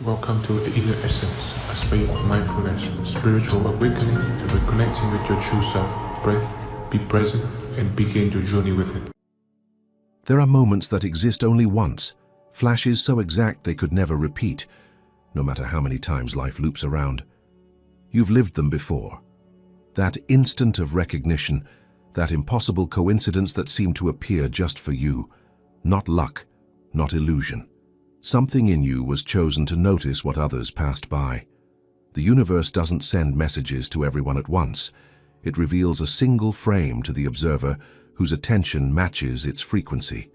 Welcome to the Inner Essence, a space of mindfulness, spiritual awakening, and reconnecting with your true self. Breath, be present, and begin your journey with it. There are moments that exist only once, flashes so exact they could never repeat, no matter how many times life loops around. You've lived them before. That instant of recognition, that impossible coincidence that seemed to appear just for you. Not luck, not illusion. Something in you was chosen to notice what others passed by. The universe doesn't send messages to everyone at once. It reveals a single frame to the observer whose attention matches its frequency.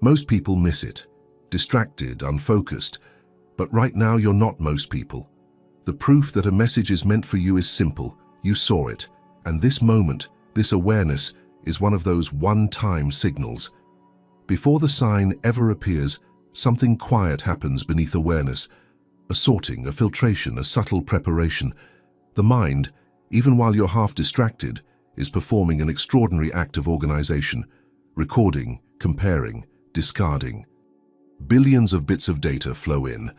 Most people miss it, distracted, unfocused. But right now you're not most people. The proof that a message is meant for you is simple. You saw it, and this moment, this awareness, is one of those one-time signals. Before the sign ever appears, something quiet happens beneath awareness. A sorting, a filtration, a subtle preparation. The mind, even while you're half distracted, is performing an extraordinary act of organization, recording, comparing, discarding. Billions of bits of data flow in.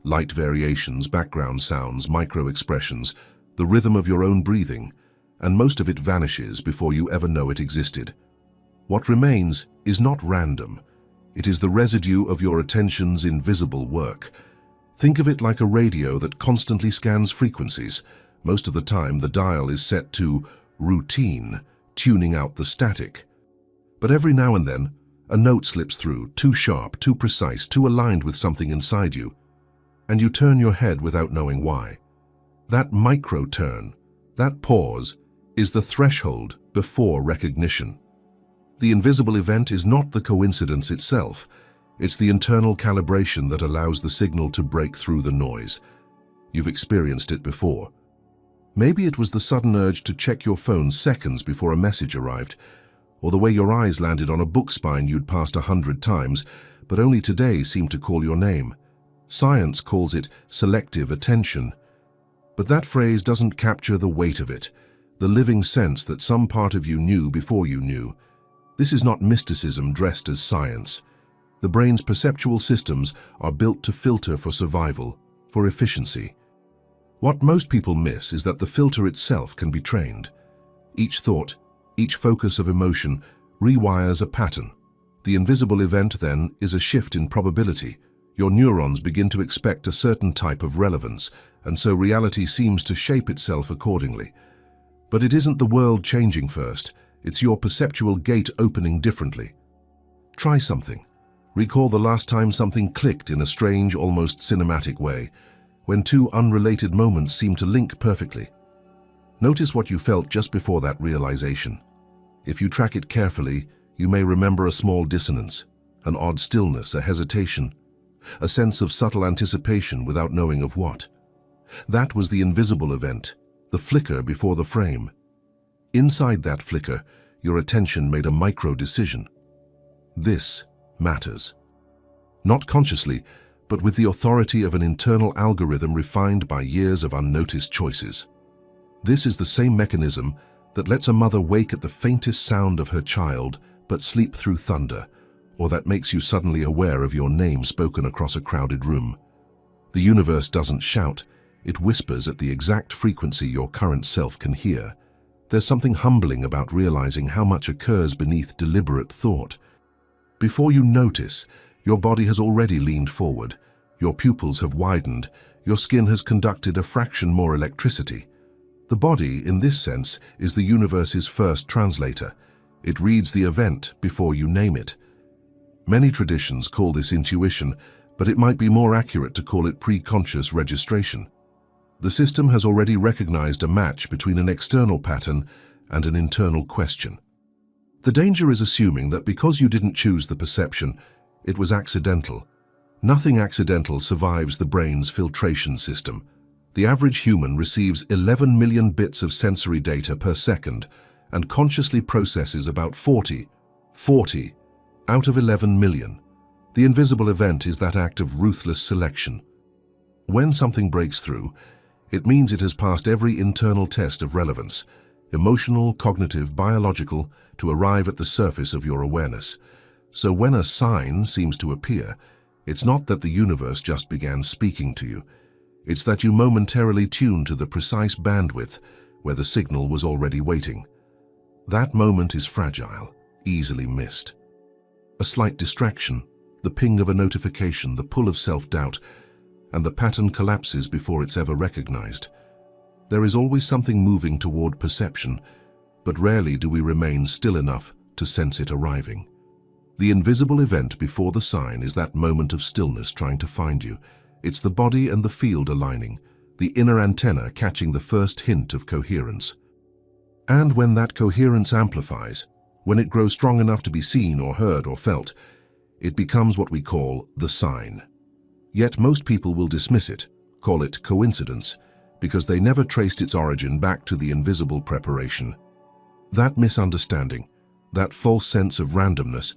Light variations, background sounds, micro-expressions, the rhythm of your own breathing, and most of it vanishes before you ever know it existed. What remains is not random. It is the residue of your attention's invisible work. Think of it like a radio that constantly scans frequencies. Most of the time, the dial is set to routine, tuning out the static. But every now and then, a note slips through, too sharp, too precise, too aligned with something inside you, and you turn your head without knowing why. That micro-turn, that pause, is the threshold before recognition. The invisible event is not the coincidence itself. It's the internal calibration that allows the signal to break through the noise. You've experienced it before. Maybe it was the sudden urge to check your phone seconds before a message arrived, or the way your eyes landed on a book spine you'd passed 100 times, but only today seemed to call your name. Science calls it selective attention. But that phrase doesn't capture the weight of it, the living sense that some part of you knew before you knew. This is not mysticism dressed as science. The brain's perceptual systems are built to filter for survival, for efficiency. What most people miss is that the filter itself can be trained. Each thought, each focus of emotion rewires a pattern. The invisible event, then, is a shift in probability. Your neurons begin to expect a certain type of relevance, and so reality seems to shape itself accordingly. But it isn't the world changing first. It's your perceptual gate opening differently. Try something. Recall the last time something clicked in a strange, almost cinematic way, when two unrelated moments seemed to link perfectly. Notice what you felt just before that realization. If you track it carefully, you may remember a small dissonance, an odd stillness, a hesitation, a sense of subtle anticipation without knowing of what. That was the invisible event, the flicker before the frame. Inside that flicker, your attention made a micro-decision. This matters. Not consciously, but with the authority of an internal algorithm refined by years of unnoticed choices. This is the same mechanism that lets a mother wake at the faintest sound of her child but sleep through thunder, or that makes you suddenly aware of your name spoken across a crowded room. The universe doesn't shout, it whispers at the exact frequency your current self can hear. There's something humbling about realizing how much occurs beneath deliberate thought. Before you notice, your body has already leaned forward, your pupils have widened, your skin has conducted a fraction more electricity. The body, in this sense, is the universe's first translator. It reads the event before you name it. Many traditions call this intuition, but it might be more accurate to call it pre-conscious registration. The system has already recognized a match between an external pattern and an internal question. The danger is assuming that because you didn't choose the perception, it was accidental. Nothing accidental survives the brain's filtration system. The average human receives 11 million bits of sensory data per second and consciously processes about 40 out of 11 million. The invisible event is that act of ruthless selection. When something breaks through, it means it has passed every internal test of relevance, emotional, cognitive, biological, to arrive at the surface of your awareness. So when a sign seems to appear, It's not that the universe just began speaking to you. It's that you momentarily tuned to the precise bandwidth where the signal was already waiting. That moment is fragile, easily missed. A slight distraction, the ping of a notification, the pull of self-doubt, and the pattern collapses before it's ever recognized. There is always something moving toward perception, but rarely do we remain still enough to sense it arriving. The invisible event before the sign is that moment of stillness trying to find you. It's the body and the field aligning, the inner antenna catching the first hint of coherence. And when that coherence amplifies, when it grows strong enough to be seen or heard or felt, it becomes what we call the sign. Yet most people will dismiss it, call it coincidence, because they never traced its origin back to the invisible preparation. That misunderstanding, that false sense of randomness,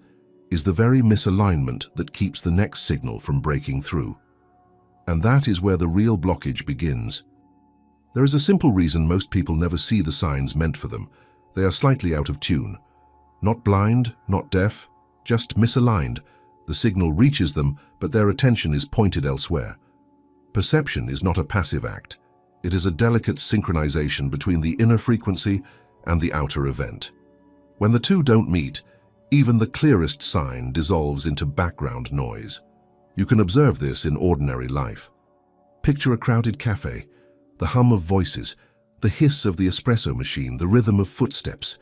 is the very misalignment that keeps the next signal from breaking through. And that is where the real blockage begins. There is a simple reason most people never see the signs meant for them. They are slightly out of tune. Not blind, not deaf, just misaligned. The signal reaches them, but their attention is pointed elsewhere. Perception is not a passive act. It is a delicate synchronization between the inner frequency and the outer event. When the two don't meet, even the clearest sign dissolves into background noise. You can observe this in ordinary life. Picture a crowded cafe, the hum of voices, the hiss of the espresso machine, the rhythm of footsteps.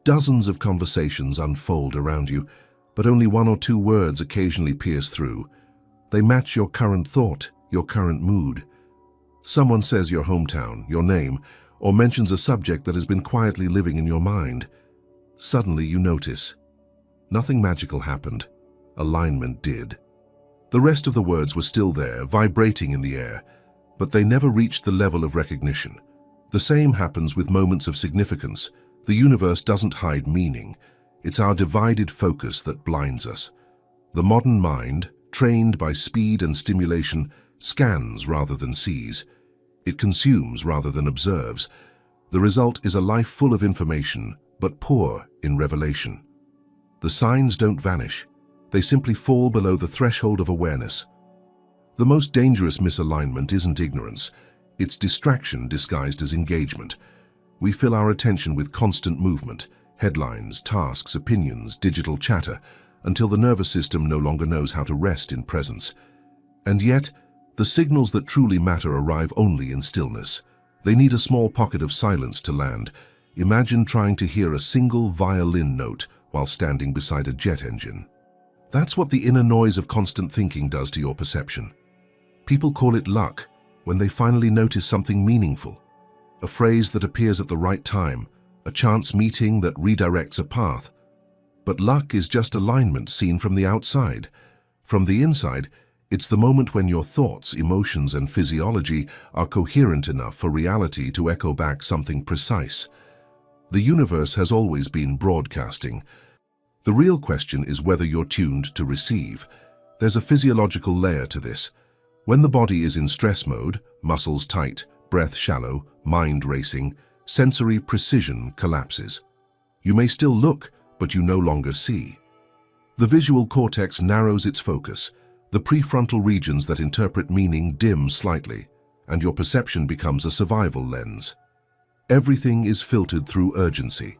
Dozens of conversations unfold around you, but only one or two words occasionally pierce through. They match your current thought, your current mood. Someone says your hometown, your name, or mentions a subject that has been quietly living in your mind. Suddenly you notice. Nothing magical happened. Alignment did. The rest of the words were still there, vibrating in the air, but they never reached the level of recognition. The same happens with moments of significance. The universe doesn't hide meaning. It's our divided focus that blinds us. The modern mind, trained by speed and stimulation, scans rather than sees. It consumes rather than observes. The result is a life full of information, but poor in revelation. The signs don't vanish. They simply fall below the threshold of awareness. The most dangerous misalignment isn't ignorance. It's distraction disguised as engagement. We fill our attention with constant movement, headlines, tasks, opinions, digital chatter, until the nervous system no longer knows how to rest in presence. And yet, the signals that truly matter arrive only in stillness. They need a small pocket of silence to land. Imagine trying to hear a single violin note while standing beside a jet engine. That's what the inner noise of constant thinking does to your perception. People call it luck when they finally notice something meaningful. A phrase that appears at the right time, a chance meeting that redirects a path. But luck is just alignment seen from the outside. From the inside, it's the moment when your thoughts, emotions, and physiology are coherent enough for reality to echo back something precise. The universe has always been broadcasting. The real question is whether you're tuned to receive. There's a physiological layer to this. When the body is in stress mode, muscles tight, breath shallow, mind racing, sensory precision collapses. You may still look, but you no longer see. The visual cortex narrows its focus. The prefrontal regions that interpret meaning dim slightly, and your perception becomes a survival lens. Everything is filtered through urgency.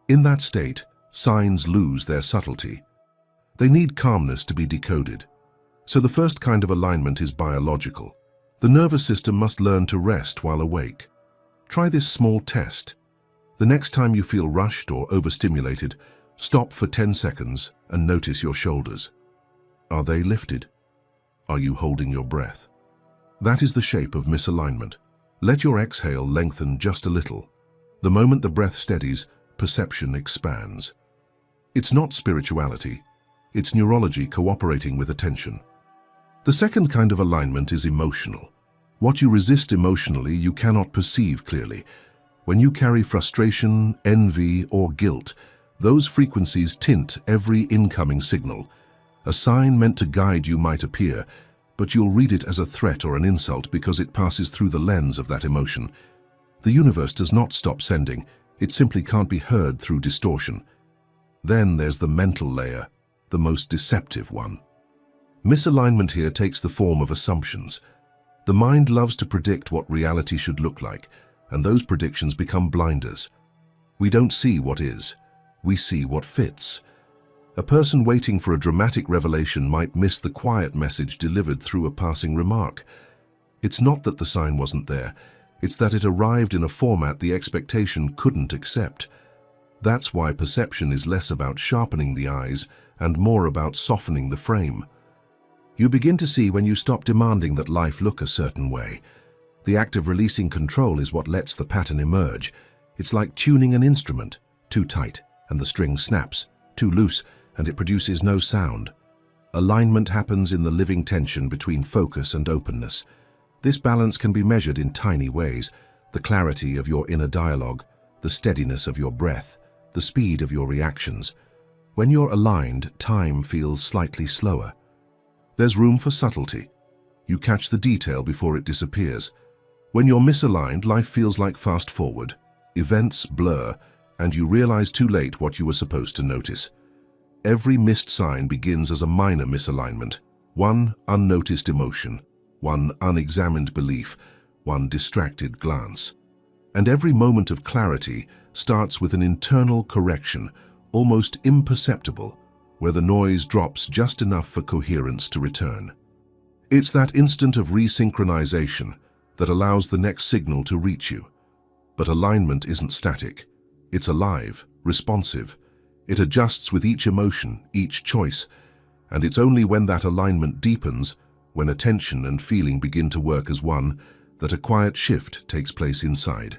In that state, signs lose their subtlety. They need calmness to be decoded. So the first kind of alignment is biological. The nervous system must learn to rest while awake. Try this small test. The next time you feel rushed or overstimulated, stop for 10 seconds and notice your shoulders. Are they lifted? Are you holding your breath? That is the shape of misalignment. Let your exhale lengthen just a little. The moment the breath steadies, perception expands. It's not spirituality. It's neurology cooperating with attention. The second kind of alignment is emotional. What you resist emotionally, you cannot perceive clearly. When you carry frustration, envy, or guilt, those frequencies tint every incoming signal. A sign meant to guide you might appear, but you'll read it as a threat or an insult because it passes through the lens of that emotion. The universe does not stop sending. It simply can't be heard through distortion. Then there's the mental layer, the most deceptive one. Misalignment here takes the form of assumptions. The mind loves to predict what reality should look like, and those predictions become blinders. We don't see what is, we see what fits. A person waiting for a dramatic revelation might miss the quiet message delivered through a passing remark. It's not that the sign wasn't there, it's that it arrived in a format the expectation couldn't accept. That's why perception is less about sharpening the eyes and more about softening the frame. You begin to see when you stop demanding that life look a certain way. The act of releasing control is what lets the pattern emerge. It's like tuning an instrument, too tight, and the string snaps, too loose, and it produces no sound. Alignment happens in the living tension between focus and openness. This balance can be measured in tiny ways: the clarity of your inner dialogue, the steadiness of your breath, the speed of your reactions. When you're aligned, time feels slightly slower. There's room for subtlety. You catch the detail before it disappears. When you're misaligned, life feels like fast forward. Events blur, and you realize too late what you were supposed to notice. Every missed sign begins as a minor misalignment. One unnoticed emotion, one unexamined belief, one distracted glance. And every moment of clarity starts with an internal correction, almost imperceptible, where the noise drops just enough for coherence to return. It's that instant of resynchronization that allows the next signal to reach you. But alignment isn't static. It's alive, responsive. It adjusts with each emotion, each choice, and it's only when that alignment deepens, when attention and feeling begin to work as one, that a quiet shift takes place inside.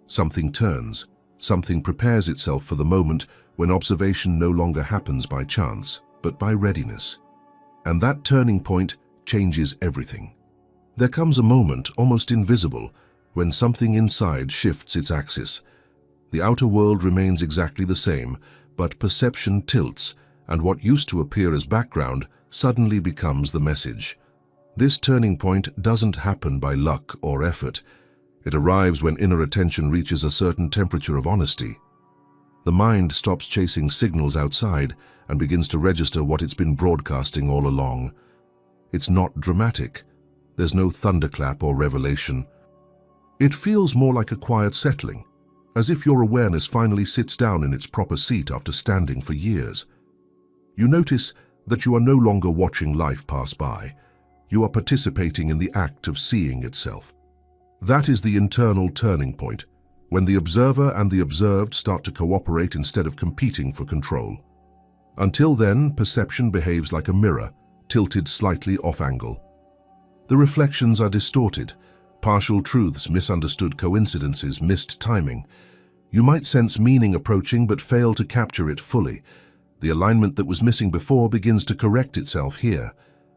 Something turns, something prepares itself for the moment when observation no longer happens by chance, but by readiness. And that turning point changes everything. There comes a moment, almost invisible, when something inside shifts its axis. The outer world remains exactly the same, but perception tilts, and what used to appear as background suddenly becomes the message. This turning point doesn't happen by luck or effort. It arrives when inner attention reaches a certain temperature of honesty. The mind stops chasing signals outside and begins to register what it's been broadcasting all along. It's not dramatic. There's no thunderclap or revelation. It feels more like a quiet settling, as if your awareness finally sits down in its proper seat after standing for years. You notice that you are no longer watching life pass by. You are participating in the act of seeing itself. That is the internal turning point, when the observer and the observed start to cooperate instead of competing for control. Until then, perception behaves like a mirror, tilted slightly off-angle. The reflections are distorted, partial truths, misunderstood coincidences, missed timing. You might sense meaning approaching but fail to capture it fully. The alignment that was missing before begins to correct itself here.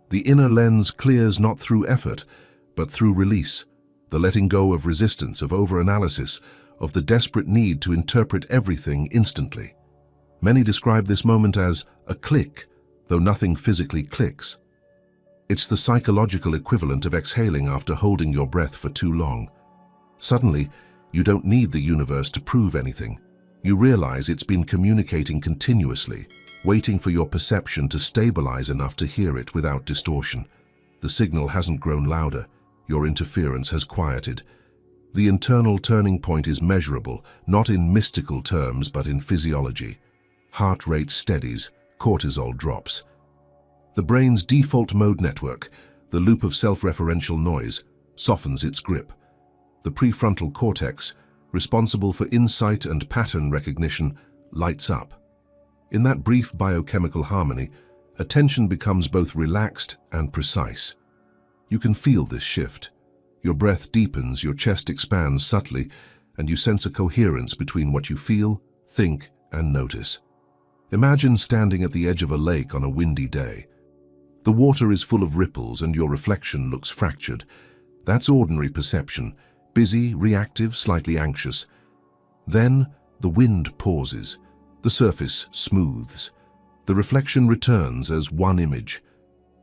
The inner lens clears not through effort, but through release, the letting go of resistance, of overanalysis, of the desperate need to interpret everything instantly. Many describe this moment as a click, though nothing physically clicks. It's the psychological equivalent of exhaling after holding your breath for too long. Suddenly, you don't need the universe to prove anything. You realize it's been communicating continuously, waiting for your perception to stabilize enough to hear it without distortion. The signal hasn't grown louder. Your interference has quieted. The internal turning point is measurable, not in mystical terms but in physiology. Heart rate steadies, cortisol drops. The brain's default mode network, the loop of self-referential noise, softens its grip. The prefrontal cortex, responsible for insight and pattern recognition, lights up. In that brief biochemical harmony, attention becomes both relaxed and precise. You can feel this shift. Your breath deepens, your chest expands subtly, and you sense a coherence between what you feel, think, and notice. Imagine standing at the edge of a lake on a windy day. The water is full of ripples and your reflection looks fractured. That's ordinary perception, busy, reactive, slightly anxious. Then the wind pauses, the surface smooths. The reflection returns as one image.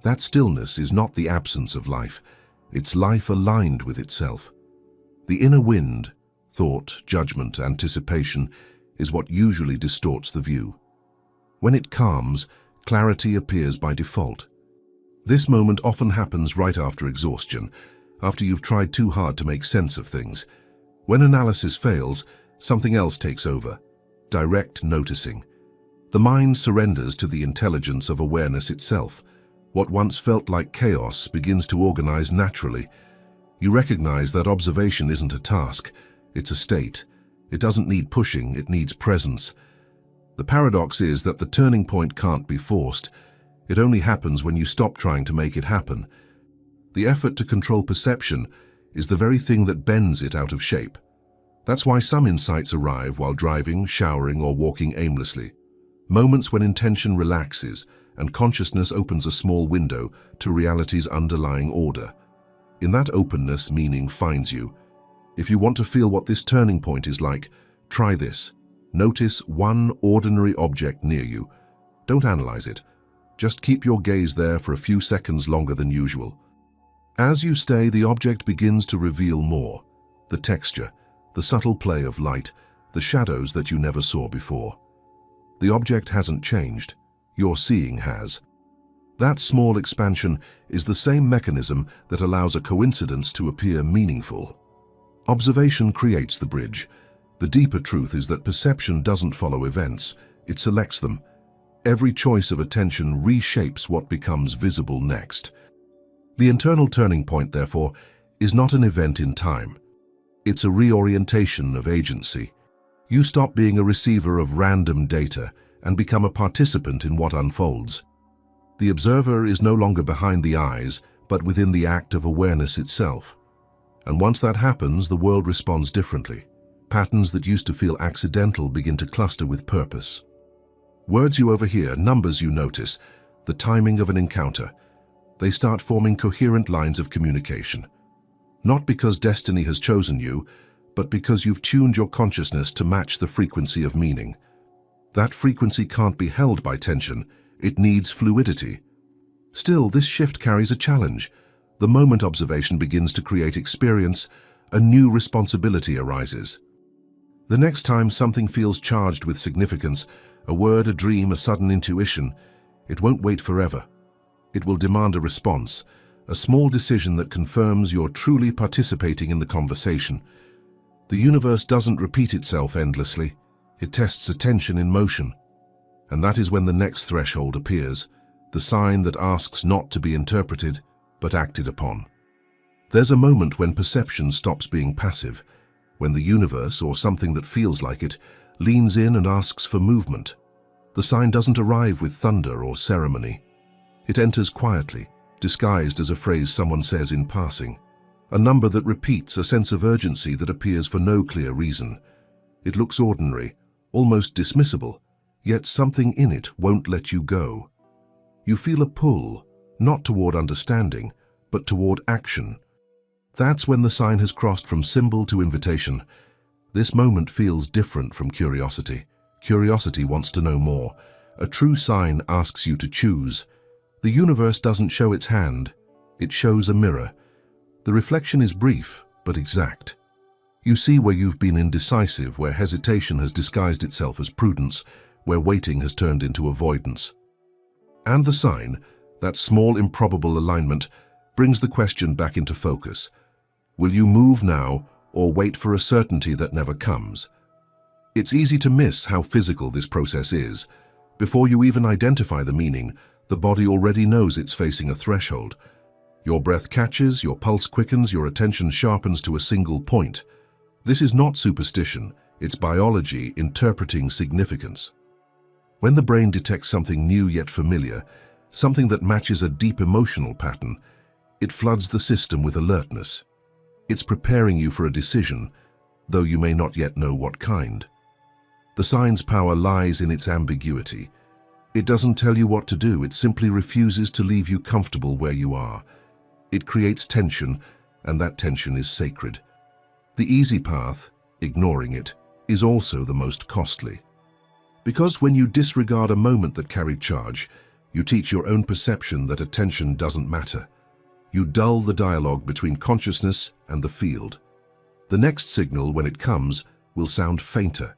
That stillness is not the absence of life. It's life aligned with itself. The inner wind, thought, judgment, anticipation, is what usually distorts the view. When it calms, clarity appears by default. This moment often happens right after exhaustion, after you've tried too hard to make sense of things. When analysis fails, something else takes over: direct noticing. The mind surrenders to the intelligence of awareness itself. What once felt like chaos begins to organize naturally. You recognize that observation isn't a task, it's a state. It doesn't need pushing, it needs presence. The paradox is that the turning point can't be forced. It only happens when you stop trying to make it happen. The effort to control perception is the very thing that bends it out of shape. That's why some insights arrive while driving, showering, or walking aimlessly. Moments when intention relaxes and consciousness opens a small window to reality's underlying order. In that openness, meaning finds you. If you want to feel what this turning point is like, try this. Notice one ordinary object near you. Don't analyze it. Just keep your gaze there for a few seconds longer than usual. As you stay, the object begins to reveal more. The texture, the subtle play of light, the shadows that you never saw before. The object hasn't changed. Your seeing has. That small expansion is the same mechanism that allows a coincidence to appear meaningful. Observation creates the bridge. The deeper truth is that perception doesn't follow events, it selects them. Every choice of attention reshapes what becomes visible next. The internal turning point, therefore, is not an event in time. It's a reorientation of agency. You stop being a receiver of random data and become a participant in what unfolds. The observer is no longer behind the eyes, but within the act of awareness itself. And once that happens, the world responds differently. Patterns that used to feel accidental begin to cluster with purpose. Words you overhear, numbers you notice, the timing of an encounter. They start forming coherent lines of communication. Not because destiny has chosen you, but because you've tuned your consciousness to match the frequency of meaning. That frequency can't be held by tension, it needs fluidity. Still, this shift carries a challenge. The moment observation begins to create experience, a new responsibility arises. The next time something feels charged with significance, a word, a dream, a sudden intuition, it won't wait forever. It will demand a response, a small decision that confirms you're truly participating in the conversation. The universe doesn't repeat itself endlessly. It tests attention in motion. And that is when the next threshold appears, the sign that asks not to be interpreted, but acted upon. There's a moment when perception stops being passive, when the universe, or something that feels like it, leans in and asks for movement. The sign doesn't arrive with thunder or ceremony. It enters quietly, disguised as a phrase someone says in passing. A number that repeats, a sense of urgency that appears for no clear reason. It looks ordinary, almost dismissible, yet something in it won't let you go. You feel a pull, not toward understanding, but toward action. That's when the sign has crossed from symbol to invitation. This moment feels different from curiosity. Curiosity wants to know more. A true sign asks you to choose. The universe doesn't show its hand, it shows a mirror. The reflection is brief, but exact. You see where you've been indecisive, where hesitation has disguised itself as prudence, where waiting has turned into avoidance. And the sign, that small improbable alignment, brings the question back into focus. Will you move now, or wait for a certainty that never comes? It's easy to miss how physical this process is. Before you even identify the meaning, the body already knows it's facing a threshold. Your breath catches, your pulse quickens, your attention sharpens to a single point. This is not superstition, it's biology interpreting significance. When the brain detects something new yet familiar, something that matches a deep emotional pattern, it floods the system with alertness. It's preparing you for a decision, though you may not yet know what kind. The sign's power lies in its ambiguity. It doesn't tell you what to do, it simply refuses to leave you comfortable where you are. It creates tension, and that tension is sacred. The easy path, ignoring it, is also the most costly. Because when you disregard a moment that carried charge, you teach your own perception that attention doesn't matter. You dull the dialogue between consciousness and the field. The next signal, when it comes, will sound fainter.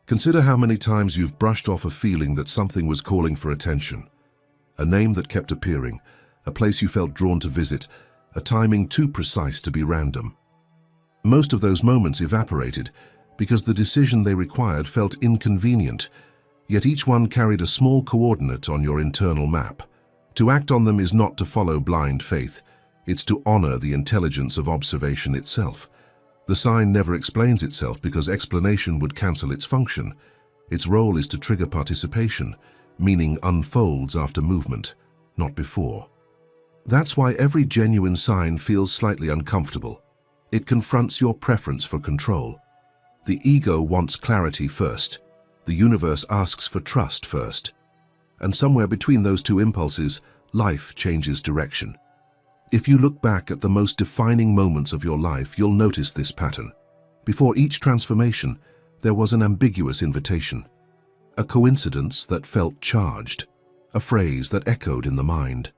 Consider how many times you've brushed off a feeling that something was calling for attention. A name that kept appearing, a place you felt drawn to visit, a timing too precise to be random. Most of those moments evaporated because the decision they required felt inconvenient, yet each one carried a small coordinate on your internal map. To act on them is not to follow blind faith, it's to honor the intelligence of observation itself. The sign never explains itself because explanation would cancel its function. Its role is to trigger participation, meaning unfolds after movement, not before. That's why every genuine sign feels slightly uncomfortable. It confronts your preference for control. The ego wants clarity first. The universe asks for trust first. And somewhere between those two impulses, life changes direction. If you look back at the most defining moments of your life, you'll notice this pattern. Before each transformation, there was an ambiguous invitation. A coincidence that felt charged. A phrase that echoed in the mind.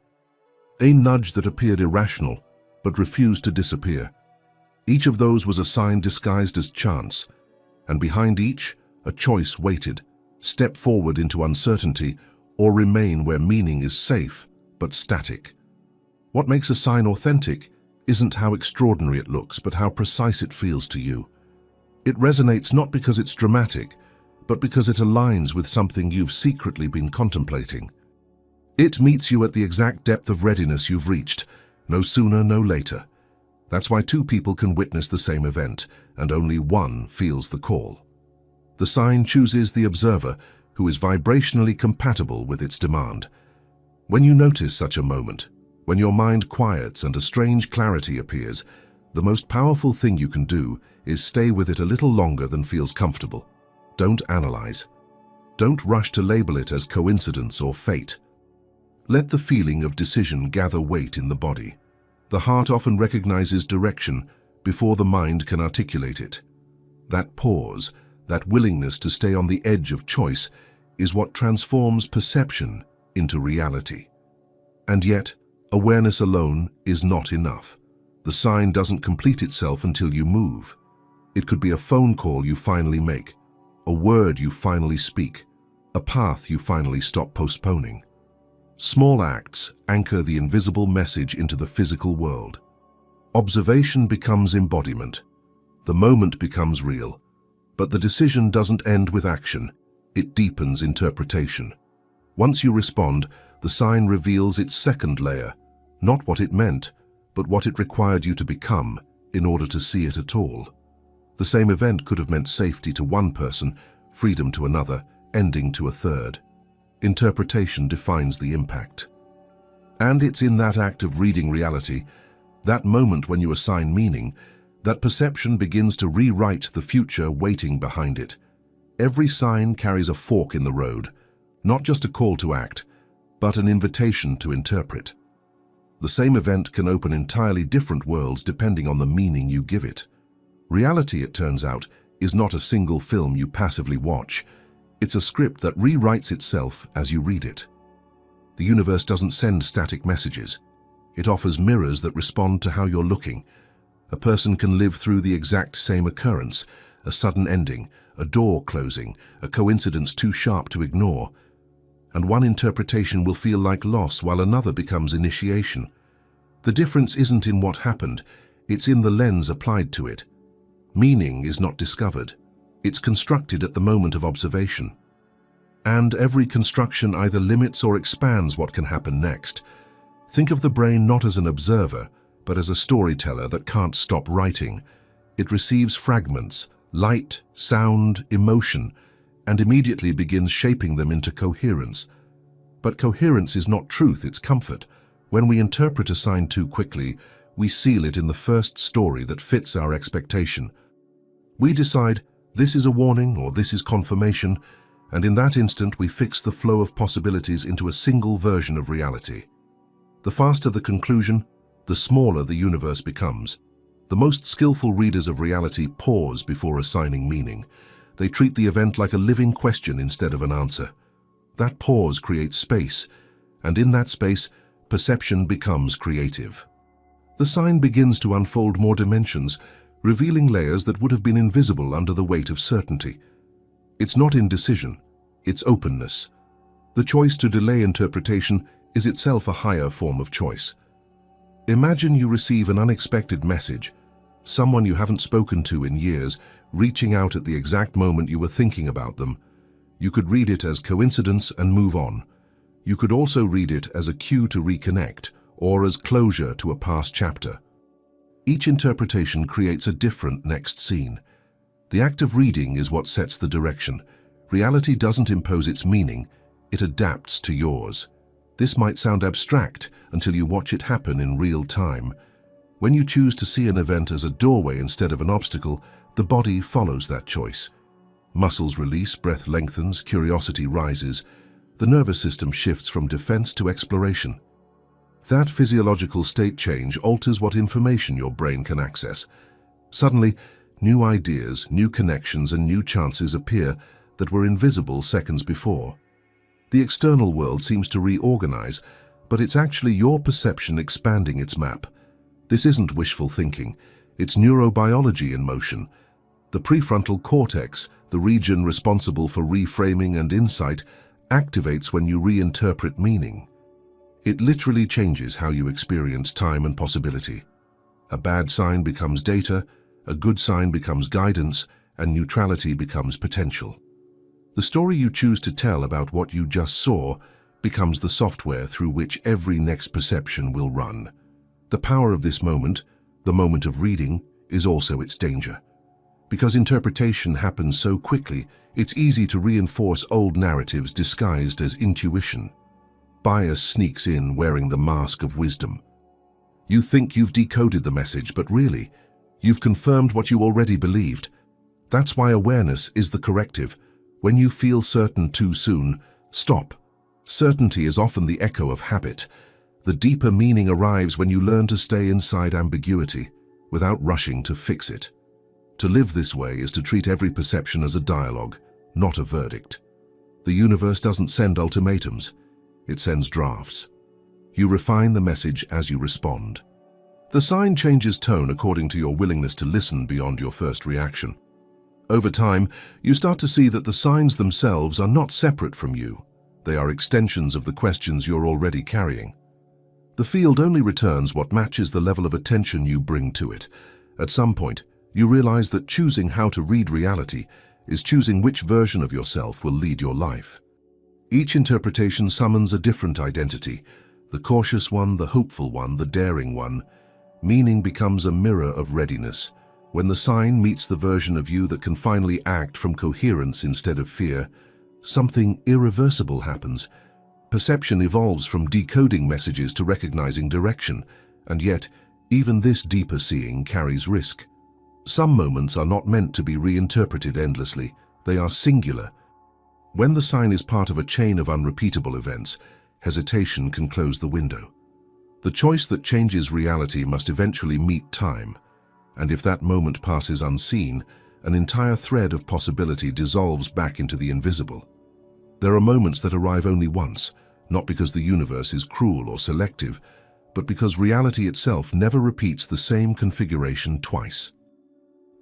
A nudge that appeared irrational, but refused to disappear. Each of those was a sign disguised as chance, and behind each, a choice waited: step forward into uncertainty or remain where meaning is safe but static. What makes a sign authentic isn't how extraordinary it looks, but how precise it feels to you. It resonates not because it's dramatic, but because it aligns with something you've secretly been contemplating. It meets you at the exact depth of readiness you've reached, no sooner, no later. That's why two people can witness the same event, and only one feels the call. The sign chooses the observer who is vibrationally compatible with its demand. When you notice such a moment, when your mind quiets and a strange clarity appears, the most powerful thing you can do is stay with it a little longer than feels comfortable. Don't analyze. Don't rush to label it as coincidence or fate. Let the feeling of decision gather weight in the body. The heart often recognizes direction before the mind can articulate it. That pause, that willingness to stay on the edge of choice, is what transforms perception into reality. And yet, awareness alone is not enough. The sign doesn't complete itself until you move. It could be a phone call you finally make, a word you finally speak, a path you finally stop postponing. Small acts anchor the invisible message into the physical world. Observation becomes embodiment. The moment becomes real. But the decision doesn't end with action. It deepens interpretation. Once you respond, the sign reveals its second layer, not what it meant, but what it required you to become in order to see it at all. The same event could have meant safety to one person, freedom to another, ending to a third. Interpretation defines the impact. And it's in that act of reading reality, that moment when you assign meaning, that perception begins to rewrite the future waiting behind it. Every sign carries a fork in the road, not just a call to act, but an invitation to interpret. The same event can open entirely different worlds depending on the meaning you give it. Reality, it turns out, is not a single film you passively watch. It's a script that rewrites itself as you read it. The universe doesn't send static messages. It offers mirrors that respond to how you're looking. A person can live through the exact same occurrence, a sudden ending, a door closing, a coincidence too sharp to ignore. And one interpretation will feel like loss while another becomes initiation. The difference isn't in what happened, it's in the lens applied to it. Meaning is not discovered. It's constructed at the moment of observation. And every construction either limits or expands what can happen next. Think of the brain not as an observer, but as a storyteller that can't stop writing. It receives fragments, light, sound, emotion, and immediately begins shaping them into coherence. But coherence is not truth, it's comfort. When we interpret a sign too quickly, we seal it in the first story that fits our expectation. We decide, this is a warning or this is confirmation, and in that instant we fix the flow of possibilities into a single version of reality. The faster the conclusion, the smaller the universe becomes. The most skillful readers of reality pause before assigning meaning. They treat the event like a living question instead of an answer. That pause creates space, and in that space, perception becomes creative. The sign begins to unfold more dimensions, revealing layers that would have been invisible under the weight of certainty. It's not indecision, it's openness. The choice to delay interpretation is itself a higher form of choice. Imagine you receive an unexpected message, someone you haven't spoken to in years, reaching out at the exact moment you were thinking about them. You could read it as coincidence and move on. You could also read it as a cue to reconnect, or as closure to a past chapter. Each interpretation creates a different next scene. The act of reading is what sets the direction. Reality doesn't impose its meaning, it adapts to yours. This might sound abstract until you watch it happen in real time. When you choose to see an event as a doorway instead of an obstacle, the body follows that choice. Muscles release, breath lengthens, curiosity rises. The nervous system shifts from defense to exploration. That physiological state change alters what information your brain can access. Suddenly, new ideas, new connections, and new chances appear that were invisible seconds before. The external world seems to reorganize, but it's actually your perception expanding its map. This isn't wishful thinking, it's neurobiology in motion. The prefrontal cortex, the region responsible for reframing and insight, activates when you reinterpret meaning. It literally changes how you experience time and possibility. A bad sign becomes data, a good sign becomes guidance, and neutrality becomes potential. The story you choose to tell about what you just saw becomes the software through which every next perception will run. The power of this moment, the moment of reading, is also its danger. Because interpretation happens so quickly, it's easy to reinforce old narratives disguised as intuition. Bias sneaks in wearing the mask of wisdom. You think you've decoded the message, but really, you've confirmed what you already believed. That's why awareness is the corrective. When you feel certain too soon, stop. Certainty is often the echo of habit. The deeper meaning arrives when you learn to stay inside ambiguity, without rushing to fix it. To live this way is to treat every perception as a dialogue, not a verdict. The universe doesn't send ultimatums, it sends drafts. You refine the message as you respond. The sign changes tone according to your willingness to listen beyond your first reaction. Over time, you start to see that the signs themselves are not separate from you. They are extensions of the questions you're already carrying. The field only returns what matches the level of attention you bring to it. At some point, you realize that choosing how to read reality is choosing which version of yourself will lead your life. Each interpretation summons a different identity, the cautious one, the hopeful one, the daring one. Meaning becomes a mirror of readiness. When the sign meets the version of you that can finally act from coherence instead of fear, something irreversible happens. Perception evolves from decoding messages to recognizing direction, and yet, even this deeper seeing carries risk. Some moments are not meant to be reinterpreted endlessly, they are singular. When the sign is part of a chain of unrepeatable events, hesitation can close the window. The choice that changes reality must eventually meet time, and if that moment passes unseen, an entire thread of possibility dissolves back into the invisible. There are moments that arrive only once, not because the universe is cruel or selective, but because reality itself never repeats the same configuration twice.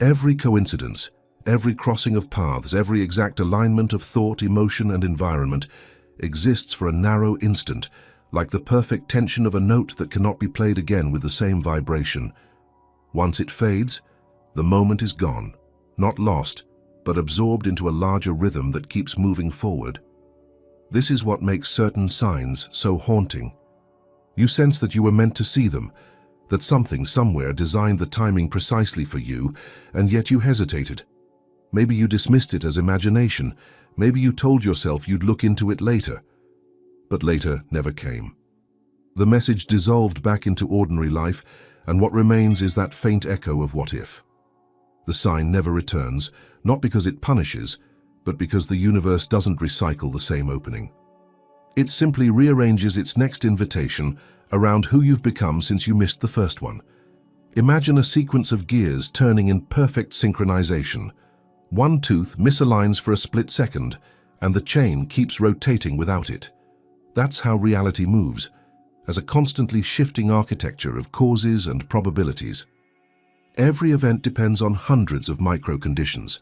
Every coincidence, every crossing of paths, every exact alignment of thought, emotion, and environment exists for a narrow instant, like the perfect tension of a note that cannot be played again with the same vibration. Once it fades, the moment is gone, not lost, but absorbed into a larger rhythm that keeps moving forward. This is what makes certain signs so haunting. You sense that you were meant to see them, that something somewhere designed the timing precisely for you, and yet you hesitated. Maybe you dismissed it as imagination, maybe you told yourself you'd look into it later. But later never came. The message dissolved back into ordinary life, and what remains is that faint echo of what if. The sign never returns, not because it punishes, but because the universe doesn't recycle the same opening. It simply rearranges its next invitation around who you've become since you missed the first one. Imagine a sequence of gears turning in perfect synchronization. One tooth misaligns for a split second, and the chain keeps rotating without it. That's how reality moves, as a constantly shifting architecture of causes and probabilities. Every event depends on hundreds of micro-conditions.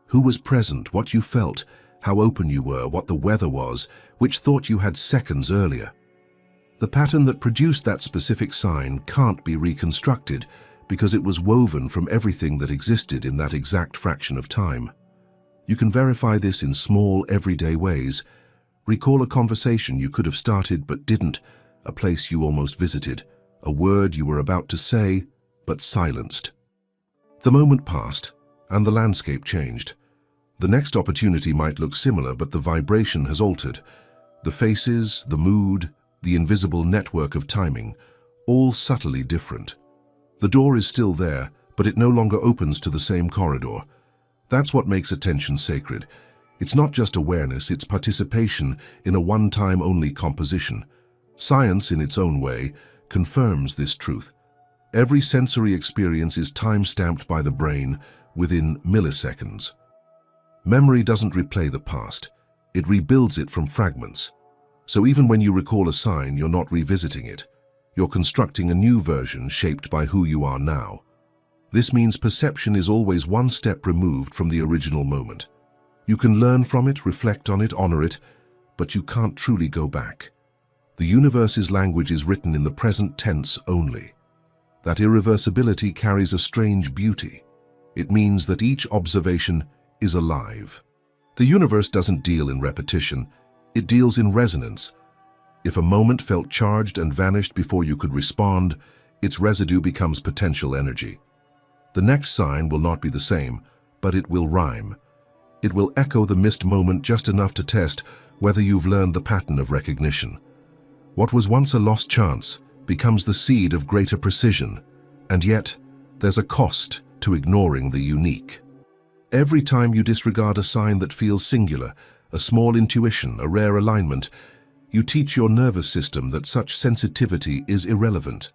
Who was present, what you felt, how open you were, what the weather was, which thought you had seconds earlier. The pattern that produced that specific sign can't be reconstructed because it was woven from everything that existed in that exact fraction of time. You can verify this in small, everyday ways. Recall a conversation you could have started but didn't, a place you almost visited, a word you were about to say but silenced. The moment passed, and the landscape changed. The next opportunity might look similar, but the vibration has altered. The faces, the mood, the invisible network of timing, all subtly different. The door is still there, but it no longer opens to the same corridor. That's what makes attention sacred. It's not just awareness, it's participation in a one-time-only composition. Science, in its own way, confirms this truth. Every sensory experience is time-stamped by the brain within milliseconds. Memory doesn't replay the past. It rebuilds it from fragments. So even when you recall a sign, you're not revisiting it. You're constructing a new version shaped by who you are now. This means perception is always one step removed from the original moment. You can learn from it, reflect on it, honor it, but you can't truly go back. The universe's language is written in the present tense only. That irreversibility carries a strange beauty. It means that each observation is alive. The universe doesn't deal in repetition, it deals in resonance. If a moment felt charged and vanished before you could respond, its residue becomes potential energy. The next sign will not be the same, but it will rhyme. It will echo the missed moment just enough to test whether you've learned the pattern of recognition. What was once a lost chance becomes the seed of greater precision, and yet there's a cost to ignoring the unique. Every time you disregard a sign that feels singular, a small intuition, a rare alignment, you teach your nervous system that such sensitivity is irrelevant.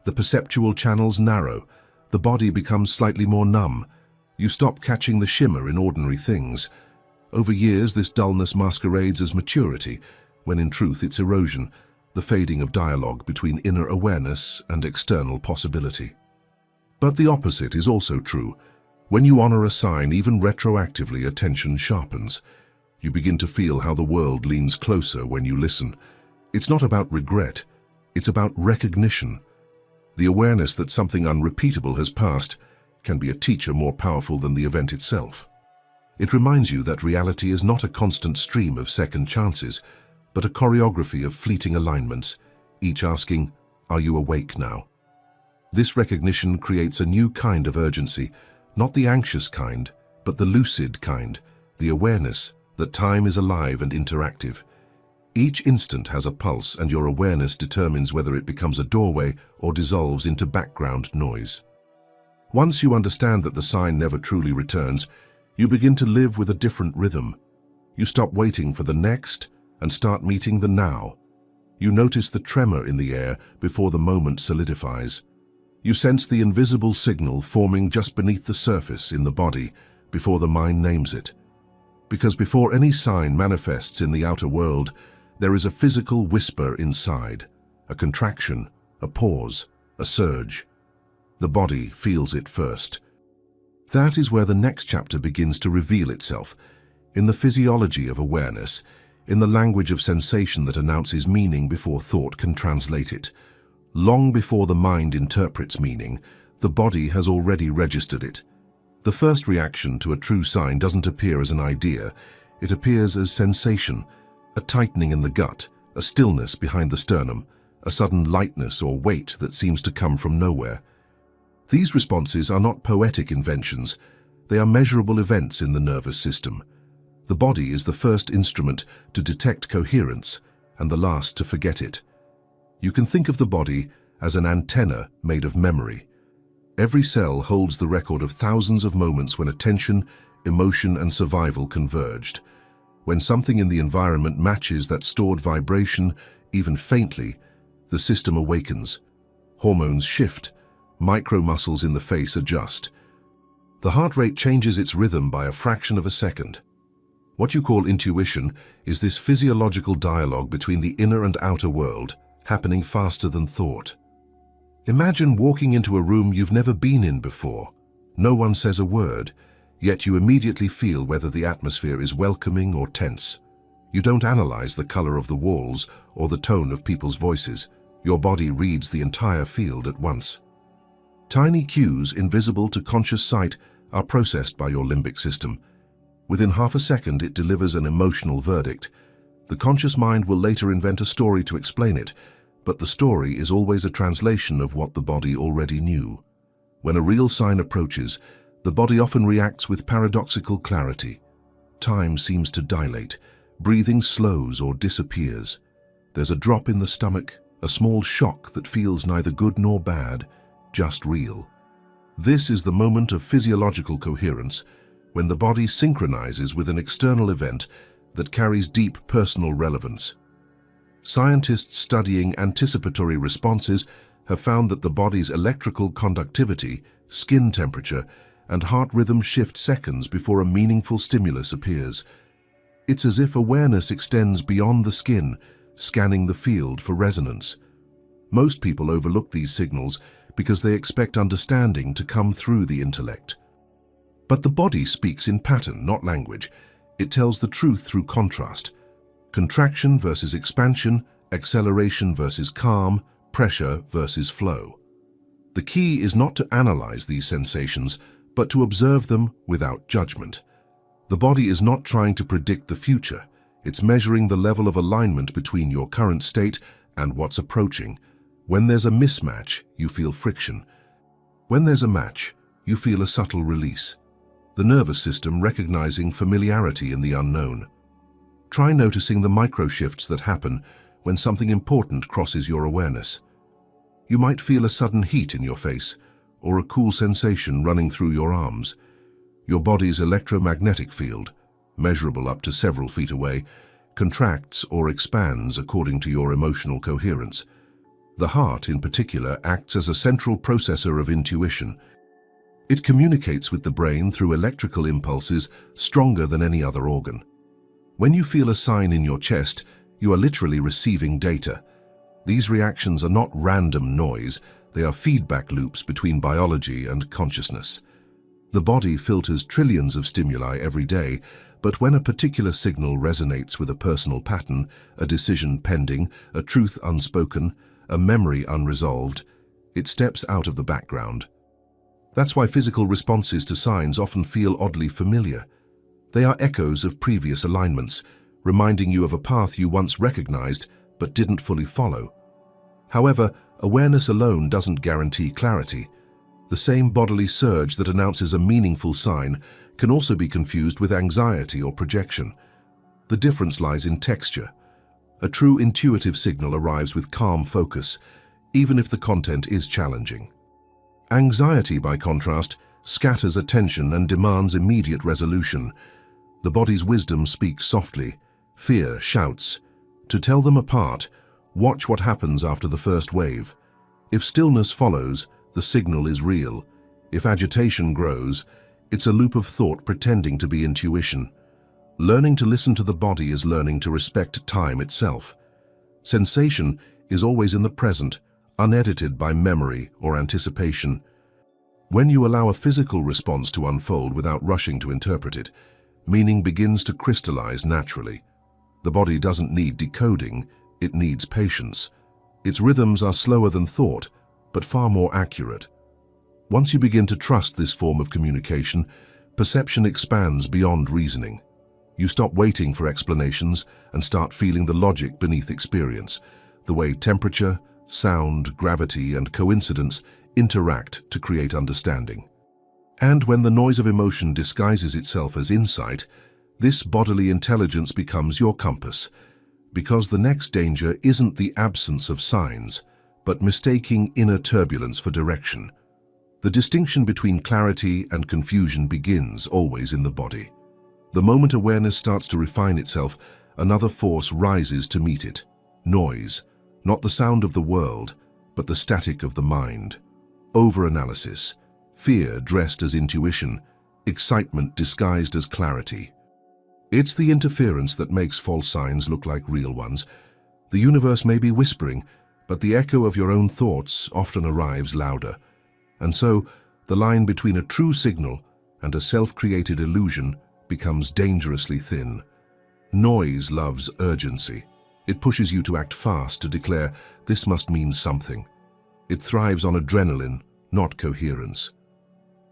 The perceptual channels narrow, the body becomes slightly more numb. You stop catching the shimmer in ordinary things. Over years, this dullness masquerades as maturity, when in truth it's erosion, the fading of dialogue between inner awareness and external possibility. But the opposite is also true. When you honor a sign, even retroactively, attention sharpens. You begin to feel how the world leans closer when you listen. It's not about regret, it's about recognition. The awareness that something unrepeatable has passed can be a teacher more powerful than the event itself. It reminds you that reality is not a constant stream of second chances, but a choreography of fleeting alignments, each asking, "Are you awake now?" This recognition creates a new kind of urgency, not the anxious kind, but the lucid kind, the awareness that time is alive and interactive. Each instant has a pulse, and your awareness determines whether it becomes a doorway or dissolves into background noise. Once you understand that the sign never truly returns, you begin to live with a different rhythm. You stop waiting for the next and start meeting the now. You notice the tremor in the air before the moment solidifies. You sense the invisible signal forming just beneath the surface in the body before the mind names it. Because before any sign manifests in the outer world, there is a physical whisper inside, a contraction, a pause, a surge. The body feels it first. That is where the next chapter begins to reveal itself, in the physiology of awareness, in the language of sensation that announces meaning before thought can translate it. Long before the mind interprets meaning, the body has already registered it. The first reaction to a true sign doesn't appear as an idea, it appears as sensation, a tightening in the gut, a stillness behind the sternum, a sudden lightness or weight that seems to come from nowhere. These responses are not poetic inventions, they are measurable events in the nervous system. The body is the first instrument to detect coherence and the last to forget it. You can think of the body as an antenna made of memory. Every cell holds the record of thousands of moments when attention, emotion, and survival converged. When something in the environment matches that stored vibration, even faintly, the system awakens. Hormones shift, micro-muscles in the face adjust. The heart rate changes its rhythm by a fraction of a second. What you call intuition is this physiological dialogue between the inner and outer world, happening faster than thought. Imagine walking into a room you've never been in before. No one says a word, yet you immediately feel whether the atmosphere is welcoming or tense. You don't analyze the color of the walls or the tone of people's voices. Your body reads the entire field at once. Tiny cues invisible to conscious sight are processed by your limbic system. Within half a second, it delivers an emotional verdict. The conscious mind will later invent a story to explain it, but the story is always a translation of what the body already knew. When a real sign approaches, the body often reacts with paradoxical clarity. Time seems to dilate, breathing slows or disappears. There's a drop in the stomach, a small shock that feels neither good nor bad, just real. This is the moment of physiological coherence, when the body synchronizes with an external event that carries deep personal relevance. Scientists studying anticipatory responses have found that the body's electrical conductivity, skin temperature, and heart rhythm shift seconds before a meaningful stimulus appears. It's as if awareness extends beyond the skin, scanning the field for resonance. Most people overlook these signals because they expect understanding to come through the intellect. But the body speaks in pattern, not language. It tells the truth through contrast. Contraction versus expansion, acceleration versus calm, pressure versus flow. The key is not to analyze these sensations, but to observe them without judgment. The body is not trying to predict the future. It's measuring the level of alignment between your current state and what's approaching. When there's a mismatch, you feel friction. When there's a match, you feel a subtle release. The nervous system recognizing familiarity in the unknown. Try noticing the micro-shifts that happen when something important crosses your awareness. You might feel a sudden heat in your face or a cool sensation running through your arms. Your body's electromagnetic field, measurable up to several feet away, contracts or expands according to your emotional coherence. The heart, in particular, acts as a central processor of intuition. It communicates with the brain through electrical impulses stronger than any other organ. When you feel a sign in your chest, you are literally receiving data. These reactions are not random noise, they are feedback loops between biology and consciousness. The body filters trillions of stimuli every day, but when a particular signal resonates with a personal pattern, a decision pending, a truth unspoken, a memory unresolved, it steps out of the background. That's why physical responses to signs often feel oddly familiar. They are echoes of previous alignments, reminding you of a path you once recognized but didn't fully follow. However, awareness alone doesn't guarantee clarity. The same bodily surge that announces a meaningful sign can also be confused with anxiety or projection. The difference lies in texture. A true intuitive signal arrives with calm focus, even if the content is challenging. Anxiety, by contrast, scatters attention and demands immediate resolution. The body's wisdom speaks softly. Fear shouts. To tell them apart, watch what happens after the first wave. If stillness follows, the signal is real. If agitation grows, it's a loop of thought pretending to be intuition. Learning to listen to the body is learning to respect time itself. Sensation is always in the present, unedited by memory or anticipation. When you allow a physical response to unfold without rushing to interpret it, meaning begins to crystallize naturally. The body doesn't need decoding, it needs patience. Its rhythms are slower than thought, but far more accurate. Once you begin to trust this form of communication, perception expands beyond reasoning. You stop waiting for explanations and start feeling the logic beneath experience, the way temperature, sound, gravity, and coincidence interact to create understanding. And when the noise of emotion disguises itself as insight, this bodily intelligence becomes your compass, because the next danger isn't the absence of signs, but mistaking inner turbulence for direction. The distinction between clarity and confusion begins always in the body. The moment awareness starts to refine itself, another force rises to meet it. Noise, not the sound of the world, but the static of the mind. Overanalysis, fear dressed as intuition, excitement disguised as clarity. It's the interference that makes false signs look like real ones. The universe may be whispering, but the echo of your own thoughts often arrives louder. And so, the line between a true signal and a self-created illusion becomes dangerously thin. Noise loves urgency. It pushes you to act fast, to declare, this must mean something. It thrives on adrenaline, not coherence.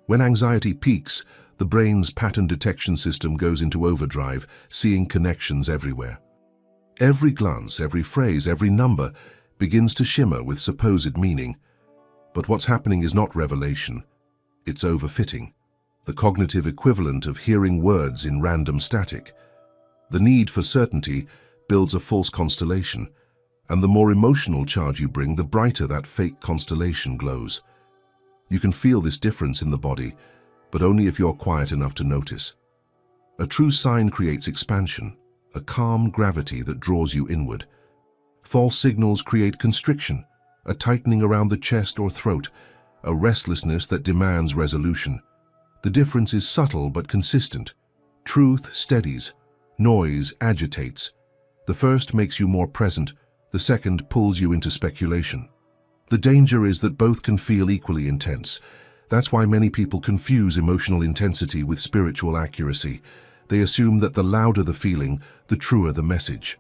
When anxiety peaks, the brain's pattern detection system goes into overdrive, seeing connections everywhere. Every glance, every phrase, every number begins to shimmer with supposed meaning. But what's happening is not revelation, it's overfitting, the cognitive equivalent of hearing words in random static. The need for certainty builds a false constellation, and the more emotional charge you bring, the brighter that fake constellation glows. You can feel this difference in the body, but only if you're quiet enough to notice. A true sign creates expansion, a calm gravity that draws you inward. False signals create constriction, a tightening around the chest or throat, a restlessness that demands resolution. The difference is subtle but consistent. Truth steadies, noise agitates. The first makes you more present, the second pulls you into speculation. The danger is that both can feel equally intense. That's why many people confuse emotional intensity with spiritual accuracy. They assume that the louder the feeling, the truer the message.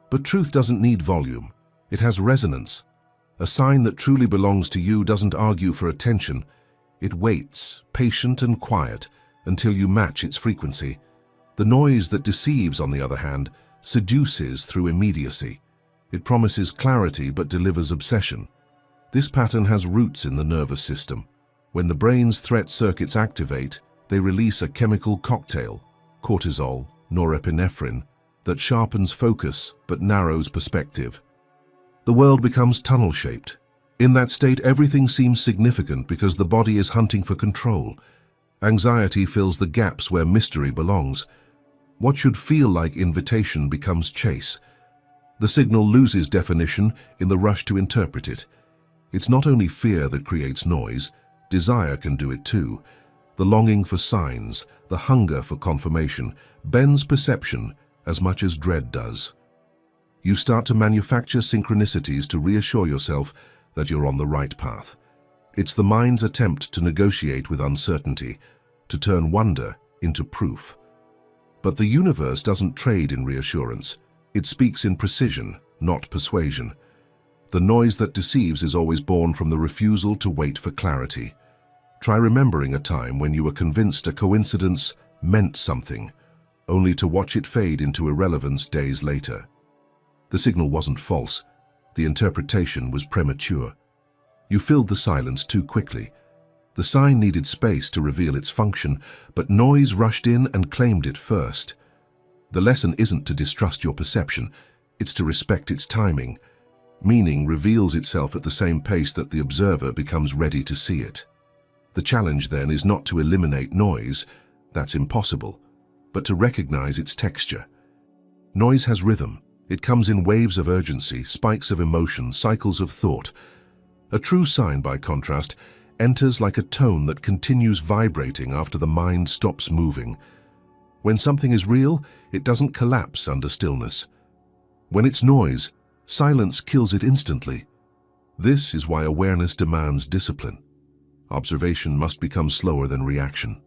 But truth doesn't need volume. It has resonance. A sign that truly belongs to you doesn't argue for attention. It waits, patient and quiet, until you match its frequency. The noise that deceives, on the other hand, seduces through immediacy. It promises clarity but delivers obsession. This pattern has roots in the nervous system. When the brain's threat circuits activate, they release a chemical cocktail, cortisol, norepinephrine, that sharpens focus but narrows perspective. The world becomes tunnel-shaped. In that state, everything seems significant because the body is hunting for control. Anxiety fills the gaps where mystery belongs. What should feel like invitation becomes chase. The signal loses definition in the rush to interpret it. It's not only fear that creates noise, desire can do it too. The longing for signs, the hunger for confirmation, bends perception as much as dread does. You start to manufacture synchronicities to reassure yourself that you're on the right path. It's the mind's attempt to negotiate with uncertainty, to turn wonder into proof. But the universe doesn't trade in reassurance. It speaks in precision, not persuasion. The noise that deceives is always born from the refusal to wait for clarity. Try remembering a time when you were convinced a coincidence meant something, only to watch it fade into irrelevance days later. The signal wasn't false. The interpretation was premature. You filled the silence too quickly. The sign needed space to reveal its function, but noise rushed in and claimed it first. The lesson isn't to distrust your perception, it's to respect its timing. Meaning reveals itself at the same pace that the observer becomes ready to see it. The challenge then is not to eliminate noise, that's impossible, but to recognize its texture. Noise has rhythm. It comes in waves of urgency, spikes of emotion, cycles of thought. A true sign, by contrast, enters like a tone that continues vibrating after the mind stops moving. When something is real, it doesn't collapse under stillness. When it's noise, silence kills it instantly. This is why awareness demands discipline. Observation must become slower than reaction.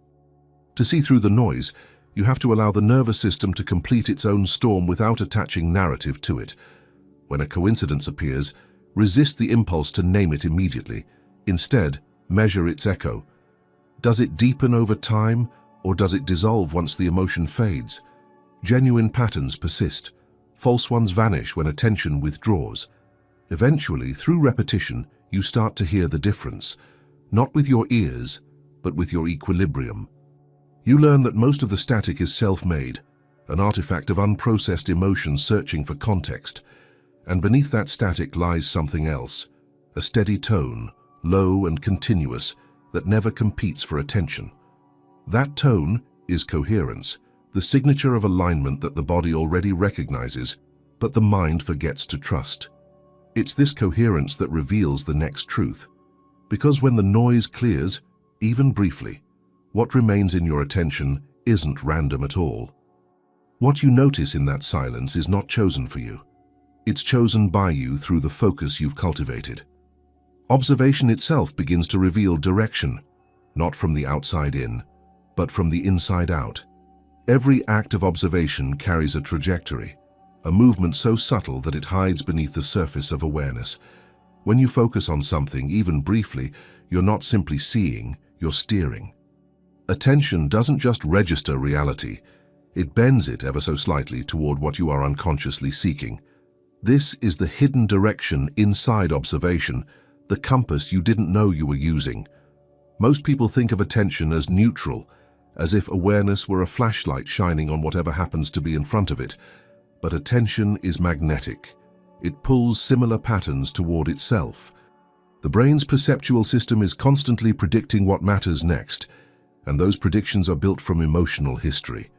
To see through the noise, you have to allow the nervous system to complete its own storm without attaching narrative to it. When a coincidence appears, resist the impulse to name it immediately. Instead, measure its echo. Does it deepen over time, or does it dissolve once the emotion fades? Genuine patterns persist. False ones vanish when attention withdraws. Eventually, through repetition, you start to hear the difference, not with your ears, but with your equilibrium. You learn that most of the static is self-made, an artifact of unprocessed emotion searching for context. And beneath that static lies something else, a steady tone, low and continuous, that never competes for attention. That tone is coherence, the signature of alignment that the body already recognizes, but the mind forgets to trust. It's this coherence that reveals the next truth. Because when the noise clears, even briefly, what remains in your attention isn't random at all. What you notice in that silence is not chosen for you. It's chosen by you through the focus you've cultivated. Observation itself begins to reveal direction, not from the outside in, but from the inside out. Every act of observation carries a trajectory, a movement so subtle that it hides beneath the surface of awareness. When you focus on something, even briefly, you're not simply seeing, you're steering. Attention doesn't just register reality, it bends it ever so slightly toward what you are unconsciously seeking. This is the hidden direction inside observation, the compass you didn't know you were using. Most people think of attention as neutral, as if awareness were a flashlight shining on whatever happens to be in front of it. But attention is magnetic. It pulls similar patterns toward itself. The brain's perceptual system is constantly predicting what matters next, and those predictions are built from emotional history.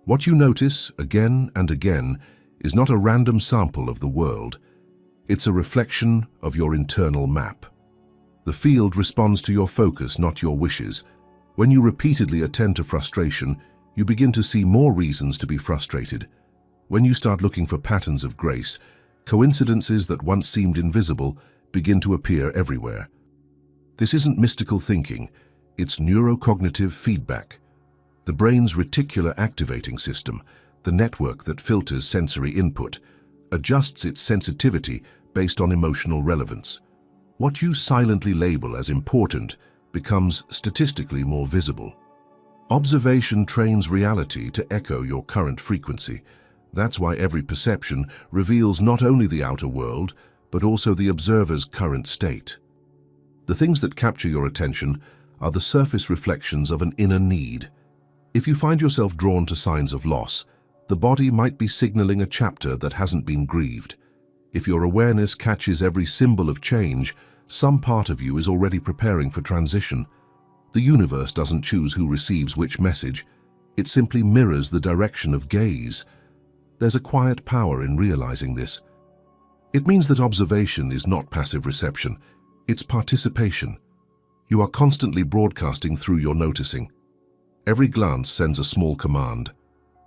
What you notice, again and again, is not a random sample of the world. It's a reflection of your internal map. The field responds to your focus, not your wishes. When you repeatedly attend to frustration, you begin to see more reasons to be frustrated. When you start looking for patterns of grace, coincidences that once seemed invisible begin to appear everywhere. This isn't mystical thinking, it's neurocognitive feedback. The brain's reticular activating system, the network that filters sensory input, adjusts its sensitivity based on emotional relevance. What you silently label as important becomes statistically more visible. Observation trains reality to echo your current frequency. That's why every perception reveals not only the outer world, but also the observer's current state. The things that capture your attention are the surface reflections of an inner need. If you find yourself drawn to signs of loss, the body might be signaling a chapter that hasn't been grieved. If your awareness catches every symbol of change, some part of you is already preparing for transition. The universe doesn't choose who receives which message. It simply mirrors the direction of gaze. There's a quiet power in realizing this. It means that observation is not passive reception, it's participation. You are constantly broadcasting through your noticing. Every glance sends a small command.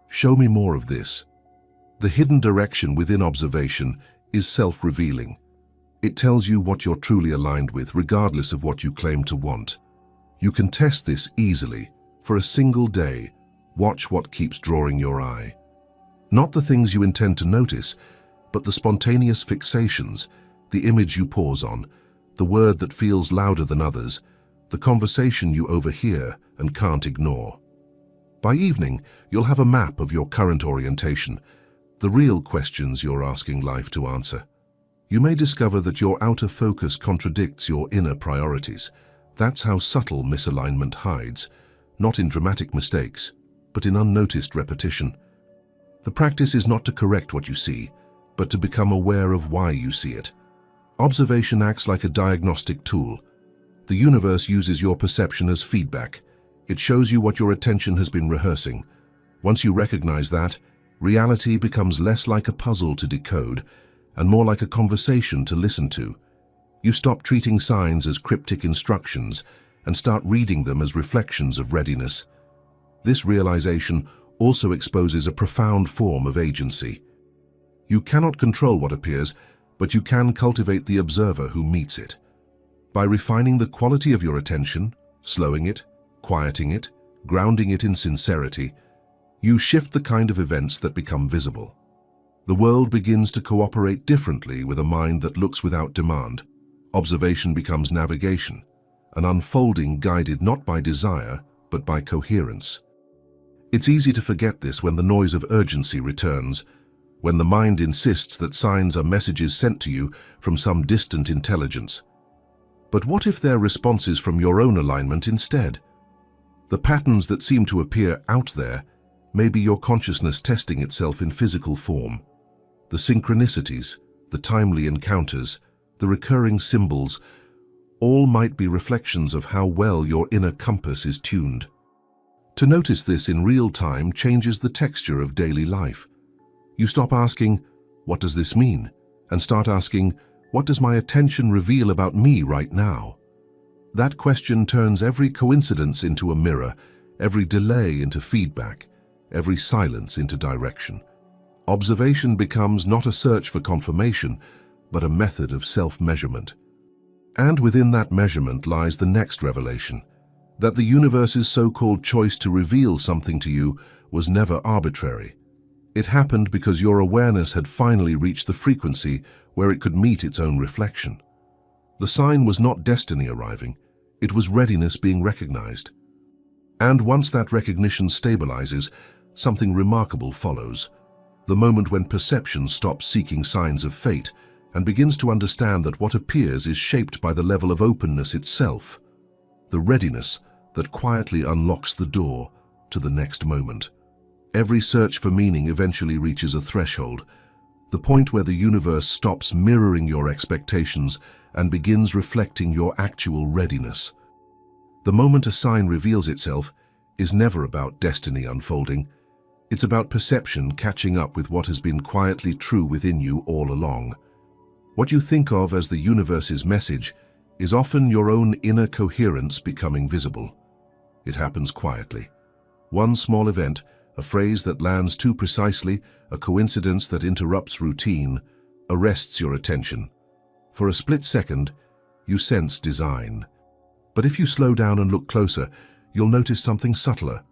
Show me more of this. The hidden direction within observation is self-revealing. It tells you what you're truly aligned with, regardless of what you claim to want. You can test this easily. For a single day, watch what keeps drawing your eye. Not the things you intend to notice, but the spontaneous fixations, the image you pause on, the word that feels louder than others, the conversation you overhear and can't ignore. By evening, you'll have a map of your current orientation, the real questions you're asking life to answer. You may discover that your outer focus contradicts your inner priorities. That's how subtle misalignment hides, not in dramatic mistakes, but in unnoticed repetition. The practice is not to correct what you see, but to become aware of why you see it. Observation acts like a diagnostic tool. The universe uses your perception as feedback. It shows you what your attention has been rehearsing. Once you recognize that, reality becomes less like a puzzle to decode and more like a conversation to listen to. You stop treating signs as cryptic instructions and start reading them as reflections of readiness. This realization also exposes a profound form of agency. You cannot control what appears, but you can cultivate the observer who meets it. By refining the quality of your attention, slowing it, quieting it, grounding it in sincerity, you shift the kind of events that become visible. The world begins to cooperate differently with a mind that looks without demand. Observation becomes navigation, an unfolding guided not by desire, but by coherence. It's easy to forget this when the noise of urgency returns, when the mind insists that signs are messages sent to you from some distant intelligence. But what if they're responses from your own alignment instead? The patterns that seem to appear out there may be your consciousness testing itself in physical form. The synchronicities, the timely encounters, the recurring symbols, all might be reflections of how well your inner compass is tuned. To notice this in real time changes the texture of daily life. You stop asking, "What does this mean?" and start asking, "What does my attention reveal about me right now?" That question turns every coincidence into a mirror, every delay into feedback, every silence into direction. Observation becomes not a search for confirmation, but a method of self-measurement. And within that measurement lies the next revelation, that the universe's so-called choice to reveal something to you was never arbitrary. It happened because your awareness had finally reached the frequency where it could meet its own reflection. The sign was not destiny arriving, it was readiness being recognized. And once that recognition stabilizes, something remarkable follows. The moment when perception stops seeking signs of fate and begins to understand that what appears is shaped by the level of openness itself, the readiness that quietly unlocks the door to the next moment. Every search for meaning eventually reaches a threshold, the point where the universe stops mirroring your expectations and begins reflecting your actual readiness. The moment a sign reveals itself is never about destiny unfolding. It's about perception catching up with what has been quietly true within you all along. What you think of as the universe's message is often your own inner coherence becoming visible. It happens quietly. One small event, a phrase that lands too precisely, a coincidence that interrupts routine, arrests your attention. For a split second, you sense design. But if you slow down and look closer, you'll notice something subtler.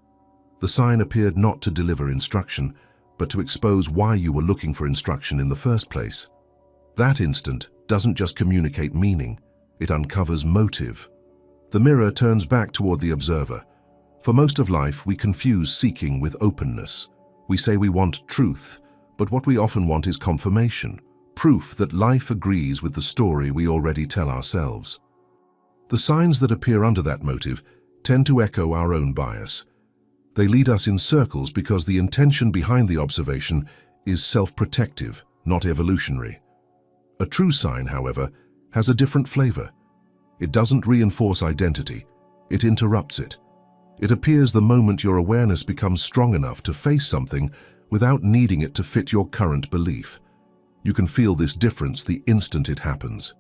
The sign appeared not to deliver instruction, but to expose why you were looking for instruction in the first place. That instant doesn't just communicate meaning, it uncovers motive. The mirror turns back toward the observer. For most of life, we confuse seeking with openness. We say we want truth, but what we often want is confirmation, proof that life agrees with the story we already tell ourselves. The signs that appear under that motive tend to echo our own bias. They lead us in circles because the intention behind the observation is self-protective, not evolutionary. A true sign, however, has a different flavor. It doesn't reinforce identity, it interrupts it. It appears the moment your awareness becomes strong enough to face something without needing it to fit your current belief. You can feel this difference the instant it happens.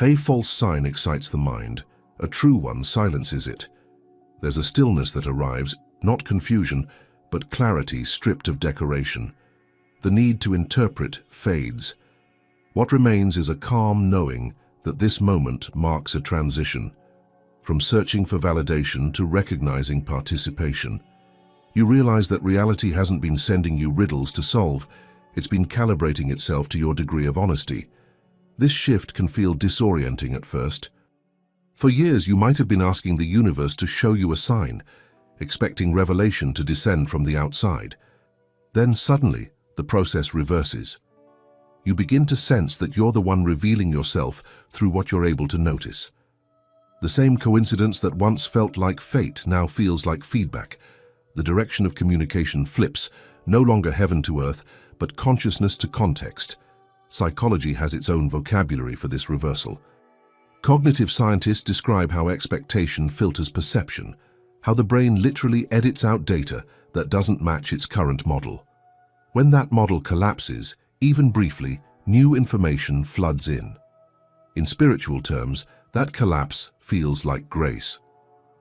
A false sign excites the mind, a true one silences it. There's a stillness that arrives, not confusion, but clarity stripped of decoration. The need to interpret fades. What remains is a calm knowing that this moment marks a transition, from searching for validation to recognizing participation. You realize that reality hasn't been sending you riddles to solve, it's been calibrating itself to your degree of honesty. This shift can feel disorienting at first. For years you might have been asking the universe to show you a sign, expecting revelation to descend from the outside. Then suddenly, the process reverses. You begin to sense that you're the one revealing yourself through what you're able to notice. The same coincidence that once felt like fate now feels like feedback. The direction of communication flips, no longer heaven to earth, but consciousness to context. Psychology has its own vocabulary for this reversal. Cognitive scientists describe how expectation filters perception, how the brain literally edits out data that doesn't match its current model. When that model collapses, even briefly, new information floods in. In spiritual terms, that collapse feels like grace.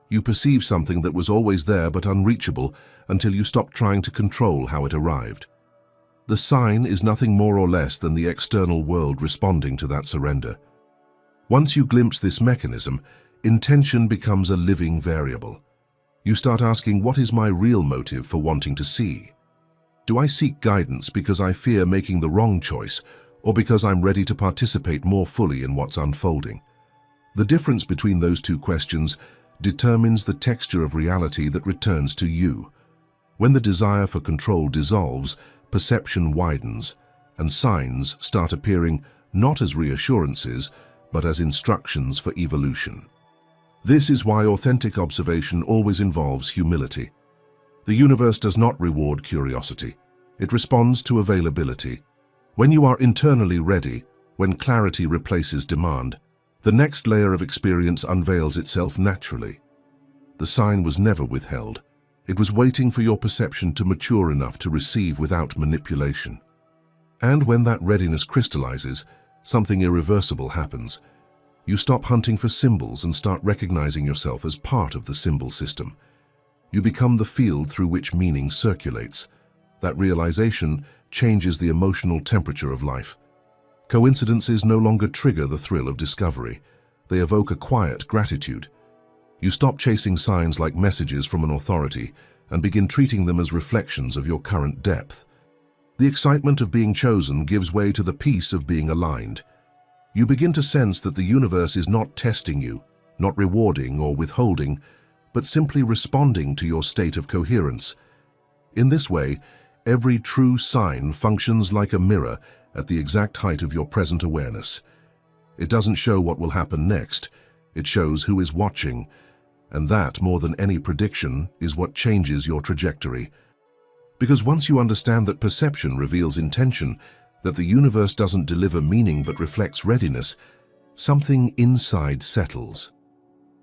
You perceive something that was always there but unreachable until you stop trying to control how it arrived. The sign is nothing more or less than the external world responding to that surrender. Once you glimpse this mechanism, intention becomes a living variable. You start asking, what is my real motive for wanting to see? Do I seek guidance because I fear making the wrong choice, or because I'm ready to participate more fully in what's unfolding? The difference between those two questions determines the texture of reality that returns to you. When the desire for control dissolves, perception widens, and signs start appearing not as reassurances, but as instructions for evolution. This is why authentic observation always involves humility. The universe does not reward curiosity. It responds to availability. When you are internally ready, when clarity replaces demand, the next layer of experience unveils itself naturally. The sign was never withheld. It was waiting for your perception to mature enough to receive without manipulation. And when that readiness crystallizes, something irreversible happens. You stop hunting for symbols and start recognizing yourself as part of the symbol system. You become the field through which meaning circulates. That realization changes the emotional temperature of life. Coincidences no longer trigger the thrill of discovery. They evoke a quiet gratitude. You stop chasing signs like messages from an authority and begin treating them as reflections of your current depth. The excitement of being chosen gives way to the peace of being aligned. You begin to sense that the universe is not testing you, not rewarding or withholding, but simply responding to your state of coherence. In this way, every true sign functions like a mirror at the exact height of your present awareness. It doesn't show what will happen next, it shows who is watching, and that, more than any prediction, is what changes your trajectory. Because once you understand that perception reveals intention, that the universe doesn't deliver meaning but reflects readiness, something inside settles.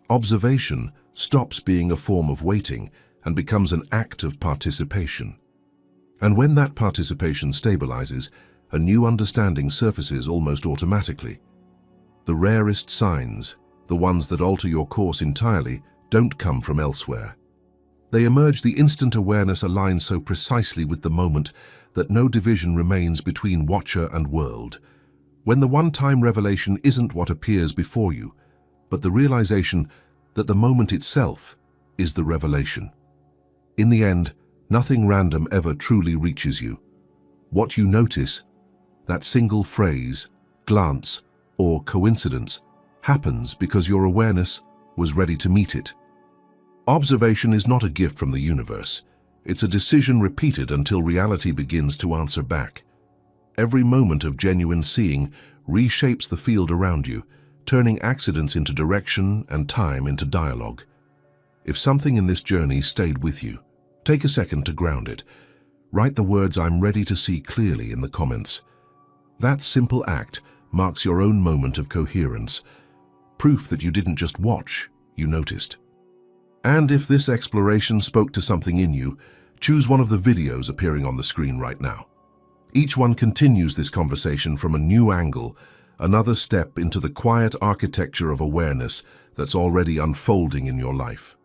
Observation stops being a form of waiting and becomes an act of participation. And when that participation stabilizes, a new understanding surfaces almost automatically. The rarest signs, the ones that alter your course entirely, don't come from elsewhere. They emerge the instant awareness aligns so precisely with the moment that no division remains between watcher and world. When the one-time revelation isn't what appears before you, but the realization that the moment itself is the revelation. In the end, nothing random ever truly reaches you. What you notice, that single phrase, glance, or coincidence, happens because your awareness was ready to meet it. Observation is not a gift from the universe. It's a decision repeated until reality begins to answer back. Every moment of genuine seeing reshapes the field around you, turning accidents into direction and time into dialogue. If something in this journey stayed with you, take a second to ground it. Write the words "I'm ready to see clearly" in the comments. That simple act marks your own moment of coherence, proof that you didn't just watch, you noticed. And if this exploration spoke to something in you, choose one of the videos appearing on the screen right now. Each one continues this conversation from a new angle, another step into the quiet architecture of awareness that's already unfolding in your life.